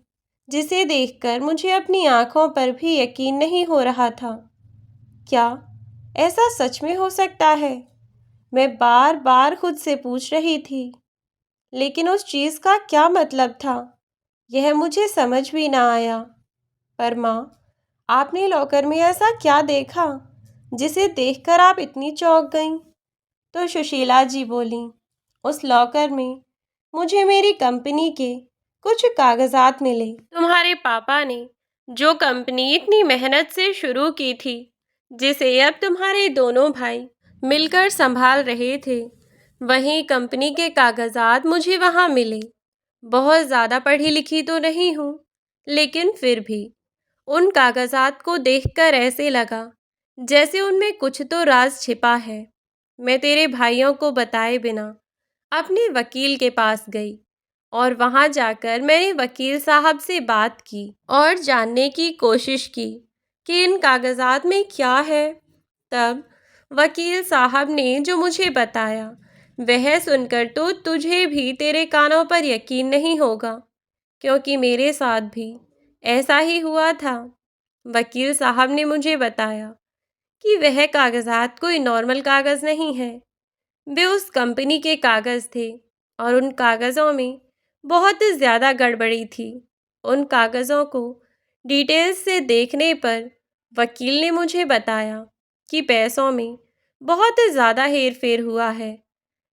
जिसे देखकर मुझे अपनी आंखों पर भी यकीन नहीं हो रहा था। क्या ऐसा सच में हो सकता है? मैं बार बार खुद से पूछ रही थी, लेकिन उस चीज़ का क्या मतलब था यह मुझे समझ भी ना आया। पर माँ, आपने लॉकर में ऐसा क्या देखा जिसे देखकर आप इतनी चौंक गईं? तो सुशीला जी बोलीं, उस लॉकर में मुझे मेरी कंपनी के कुछ कागजात मिले। तुम्हारे पापा ने जो कंपनी इतनी मेहनत से शुरू की थी, जिसे अब तुम्हारे दोनों भाई मिलकर संभाल रहे थे, वही कंपनी के कागजात मुझे वहाँ मिले। बहुत ज़्यादा पढ़ी लिखी तो नहीं हूँ, लेकिन फिर भी उन कागजात को देखकर ऐसे लगा जैसे उनमें कुछ तो राज छिपा है। मैं तेरे भाइयों को बताए बिना अपने वकील के पास गई और वहां जाकर मैंने वकील साहब से बात की और जानने की कोशिश की कि इन कागजात में क्या है। तब वकील साहब ने जो मुझे बताया, वह सुनकर तो तुझे भी तेरे कानों पर यकीन नहीं होगा, क्योंकि मेरे साथ भी ऐसा ही हुआ था। वकील साहब ने मुझे बताया कि वह कागजात कोई नॉर्मल कागज़ नहीं है, वे उस कंपनी के कागज़ थे और उन कागज़ों में बहुत ज़्यादा गड़बड़ी थी। उन कागज़ों को डिटेल्स से देखने पर वकील ने मुझे बताया कि पैसों में बहुत ज़्यादा हेरफेर हुआ है।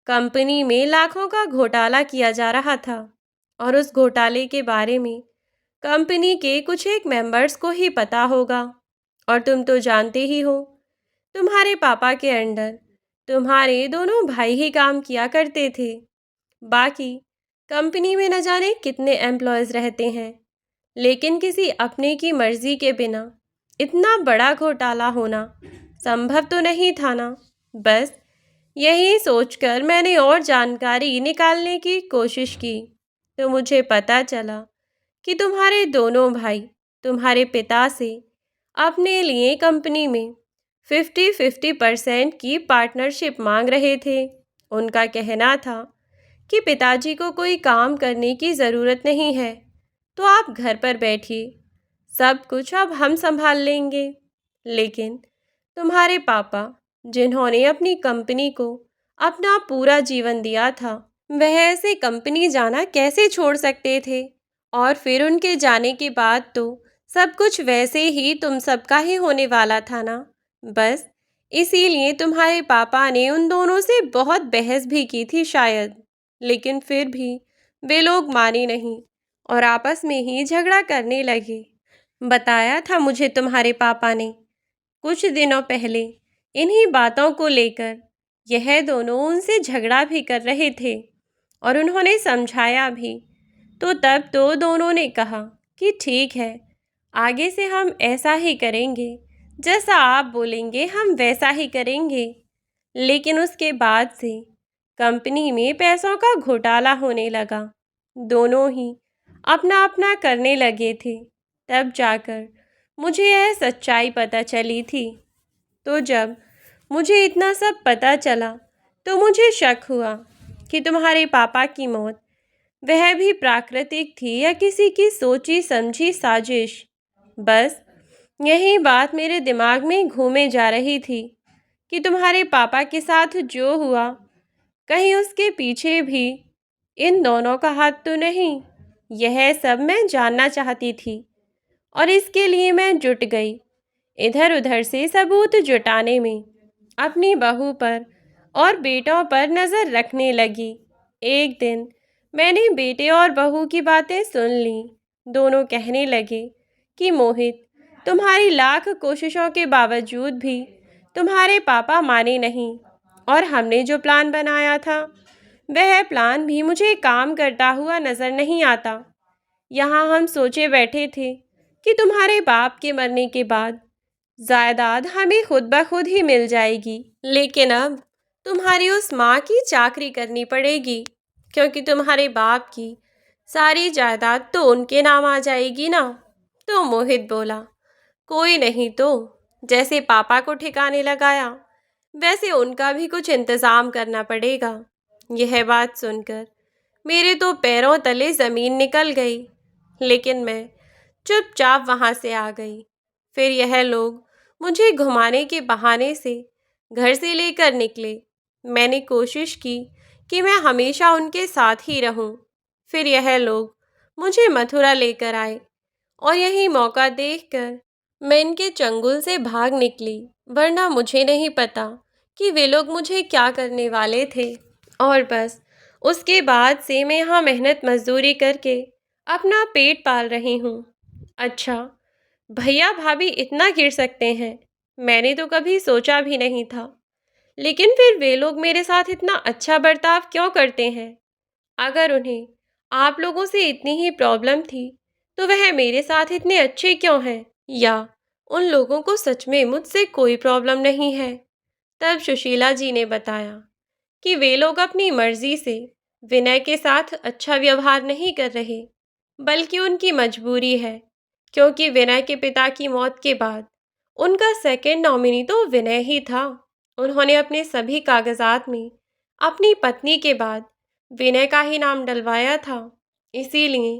कंपनी में लाखों का घोटाला किया जा रहा था और उस घोटाले के बारे में कंपनी के कुछ एक मेंबर्स को ही पता होगा। और तुम तो जानते ही हो, तुम्हारे पापा के अंडर तुम्हारे दोनों भाई ही काम किया करते थे। बाकी कंपनी में न जाने कितने एम्प्लॉयज़ रहते हैं, लेकिन किसी अपने की मर्जी के बिना इतना बड़ा घोटाला होना संभव तो नहीं था ना। बस यही सोचकर मैंने और जानकारी निकालने की कोशिश की, तो मुझे पता चला कि तुम्हारे दोनों भाई तुम्हारे पिता से अपने लिए कंपनी में 50-50% की पार्टनरशिप मांग रहे थे। उनका कहना था कि पिताजी को कोई काम करने की ज़रूरत नहीं है, तो आप घर पर बैठिए, सब कुछ अब हम संभाल लेंगे। लेकिन तुम्हारे पापा, जिन्होंने अपनी कंपनी को अपना पूरा जीवन दिया था, वह ऐसे कंपनी जाना कैसे छोड़ सकते थे? और फिर उनके जाने के बाद तो सब कुछ वैसे ही तुम सबका ही होने वाला था ना। बस इसीलिए तुम्हारे पापा ने उन दोनों से बहुत बहस भी की थी शायद, लेकिन फिर भी वे लोग माने नहीं और आपस में ही झगड़ा करने लगे। बताया था मुझे तुम्हारे पापा ने कुछ दिनों पहले इन्हीं बातों को लेकर यह दोनों उनसे झगड़ा भी कर रहे थे और उन्होंने समझाया भी। तो तब तो दोनों ने कहा कि ठीक है, आगे से हम ऐसा ही करेंगे, जैसा आप बोलेंगे हम वैसा ही करेंगे। लेकिन उसके बाद से कंपनी में पैसों का घोटाला होने लगा। दोनों ही अपना अपना करने लगे थे। तब जाकर मुझे यह सच्चाई पता चली थी। तो जब मुझे इतना सब पता चला, तो मुझे शक हुआ कि तुम्हारे पापा की मौत वह भी प्राकृतिक थी या किसी की सोची समझी साजिश। बस यही बात मेरे दिमाग में घूमे जा रही थी कि तुम्हारे पापा के साथ जो हुआ, कहीं उसके पीछे भी इन दोनों का हाथ तो नहीं। यह सब मैं जानना चाहती थी और इसके लिए मैं जुट गई, इधर उधर से सबूत जुटाने में, अपनी बहू पर और बेटों पर नज़र रखने लगी। एक दिन मैंने बेटे और बहू की बातें सुन ली। दोनों कहने लगे कि मोहित, तुम्हारी लाख कोशिशों के बावजूद भी तुम्हारे पापा माने नहीं और हमने जो प्लान बनाया था, वह प्लान भी मुझे काम करता हुआ नज़र नहीं आता। यहाँ हम सोचे बैठे थे कि तुम्हारे बाप के मरने के बाद जायदाद हमें खुद ब खुद ही मिल जाएगी, लेकिन अब तुम्हारी उस माँ की चाकरी करनी पड़ेगी, क्योंकि तुम्हारे बाप की सारी जायदाद तो उनके नाम आ जाएगी ना। तो मोहित बोला, कोई नहीं, तो जैसे पापा को ठिकाने लगाया, वैसे उनका भी कुछ इंतज़ाम करना पड़ेगा। यह बात सुनकर मेरे तो पैरों तले ज़मीन निकल गई, लेकिन मैं चुपचाप वहाँ से आ गई। फिर यह लोग मुझे घुमाने के बहाने से घर से लेकर निकले। मैंने कोशिश की कि मैं हमेशा उनके साथ ही रहूं। फिर यह लोग मुझे मथुरा लेकर आए और यही मौका देखकर मैं इनके चंगुल से भाग निकली, वरना मुझे नहीं पता कि वे लोग मुझे क्या करने वाले थे। और बस उसके बाद से मैं यहाँ मेहनत मजदूरी करके अपना पेट पाल रही हूँ। अच्छा, भैया भाभी इतना गिर सकते हैं, मैंने तो कभी सोचा भी नहीं था। लेकिन फिर वे लोग मेरे साथ इतना अच्छा बर्ताव क्यों करते हैं? अगर उन्हें आप लोगों से इतनी ही प्रॉब्लम थी, तो वह मेरे साथ इतने अच्छे क्यों हैं? या उन लोगों को सच में मुझसे कोई प्रॉब्लम नहीं है? तब सुशीला जी ने बताया कि वे लोग अपनी मर्जी से विनय के साथ अच्छा व्यवहार नहीं कर रहे, बल्कि उनकी मजबूरी है, क्योंकि विनय के पिता की मौत के बाद उनका सेकंड नॉमिनी तो विनय ही था। उन्होंने अपने सभी कागजात में अपनी पत्नी के बाद विनय का ही नाम डलवाया था। इसीलिए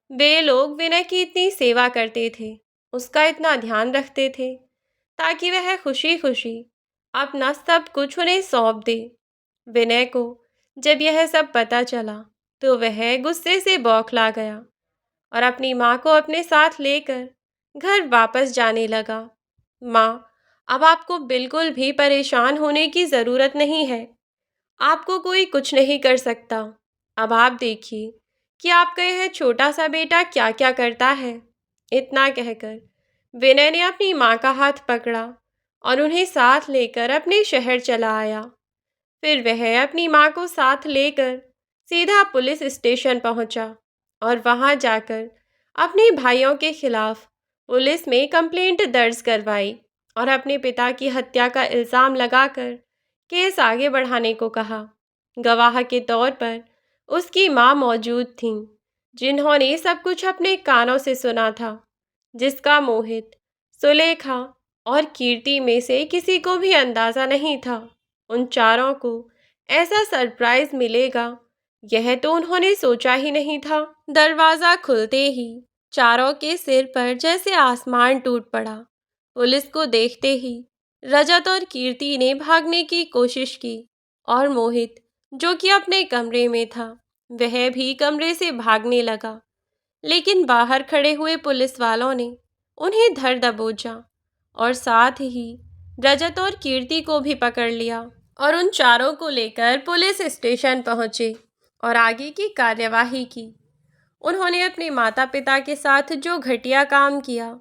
वे लोग विनय की इतनी सेवा करते थे, उसका इतना ध्यान रखते थे, ताकि वह खुशी खुशी अपना सब कुछ उन्हें सौंप दे। विनय को जब यह सब पता चला, तो वह गुस्से से बौखला गया और अपनी माँ को अपने साथ लेकर घर वापस जाने लगा। माँ, अब आपको बिल्कुल भी परेशान होने की ज़रूरत नहीं है। आपको कोई कुछ नहीं कर सकता। अब आप देखिए कि आपका यह छोटा सा बेटा क्या क्या करता है। इतना कहकर विनय ने अपनी माँ का हाथ पकड़ा और उन्हें साथ लेकर अपने शहर चला आया। फिर वह अपनी माँ को साथ लेकर सीधा पुलिस स्टेशन पहुंचा और वहां जाकर अपने भाइयों के खिलाफ पुलिस में कंप्लेंट दर्ज करवाई और अपने पिता की हत्या का इल्ज़ाम लगाकर केस आगे बढ़ाने को कहा। गवाह के तौर पर उसकी माँ मौजूद थीं, जिन्होंने सब कुछ अपने कानों से सुना था, जिसका मोहित, सुलेखा और कीर्ति में से किसी को भी अंदाज़ा नहीं था। उन चारों को ऐसा सरप्राइज मिलेगा, यह तो उन्होंने सोचा ही नहीं था। दरवाज़ा खुलते ही चारों के सिर पर जैसे आसमान टूट पड़ा। पुलिस को देखते ही रजत और कीर्ति ने भागने की कोशिश की और मोहित, जो कि अपने कमरे में था, वह भी कमरे से भागने लगा। लेकिन बाहर खड़े हुए पुलिस वालों ने उन्हें धर दबोचा और साथ ही रजत और कीर्ति को भी पकड़ लिया और उन चारों को लेकर पुलिस स्टेशन पहुंचे और आगे की कार्यवाही की। उन्होंने अपने माता पिता के साथ जो घटिया काम किया,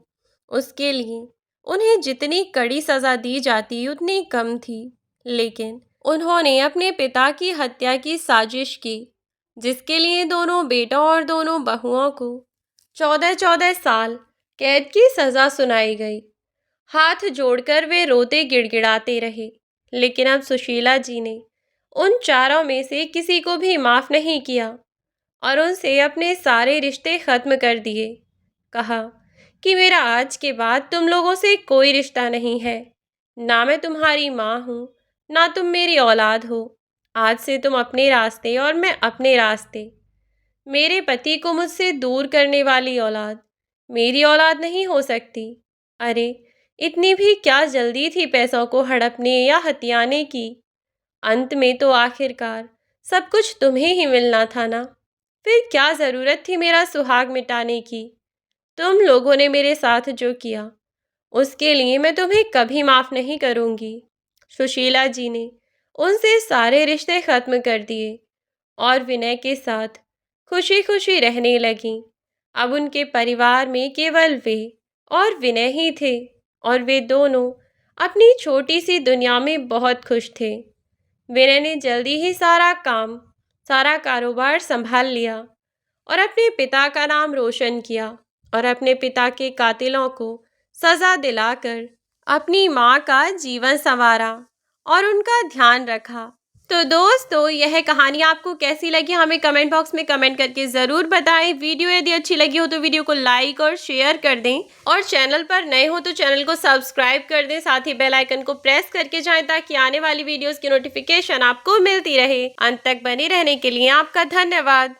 उसके लिए उन्हें जितनी कड़ी सज़ा दी जाती उतनी कम थी। लेकिन उन्होंने अपने पिता की हत्या की साजिश की, जिसके लिए दोनों बेटों और दोनों बहुओं को 14-14 साल कैद की सज़ा सुनाई गई। हाथ जोड़कर वे रोते गिड़गिड़ाते रहे। लेकिन अब सुशीला जी ने उन चारों में से किसी को भी माफ़ नहीं किया और उनसे अपने सारे रिश्ते ख़त्म कर दिए। कहा कि मेरा आज के बाद तुम लोगों से कोई रिश्ता नहीं है। ना मैं तुम्हारी माँ हूँ, ना तुम मेरी औलाद हो। आज से तुम अपने रास्ते और मैं अपने रास्ते। मेरे पति को मुझसे दूर करने वाली औलाद मेरी औलाद नहीं हो सकती। अरे, इतनी भी क्या जल्दी थी पैसों को हड़पने या हथियाने की? अंत में तो आखिरकार सब कुछ तुम्हें ही मिलना था ना। फिर क्या ज़रूरत थी मेरा सुहाग मिटाने की? तुम लोगों ने मेरे साथ जो किया, उसके लिए मैं तुम्हें कभी माफ़ नहीं करूँगी। सुशीला जी ने उनसे सारे रिश्ते ख़त्म कर दिए और विनय के साथ खुशी खुशी रहने लगीं। अब उनके परिवार में केवल वे और विनय ही थे और वे दोनों अपनी छोटी सी दुनिया में बहुत खुश थे। विनय ने जल्दी ही सारा कारोबार संभाल लिया और अपने पिता का नाम रोशन किया और अपने पिता के कातिलों को सज़ा दिलाकर अपनी माँ का जीवन संवारा और उनका ध्यान रखा। तो दोस्तों, यह कहानी आपको कैसी लगी हमें कमेंट बॉक्स में कमेंट करके ज़रूर बताएं। वीडियो यदि अच्छी लगी हो तो वीडियो को लाइक और शेयर कर दें और चैनल पर नए हो तो चैनल को सब्सक्राइब कर दें। साथ ही बेल आइकन को प्रेस करके जाएं ताकि आने वाली वीडियोस की नोटिफिकेशन आपको मिलती रहे। अंत तक बने रहने के लिए आपका धन्यवाद।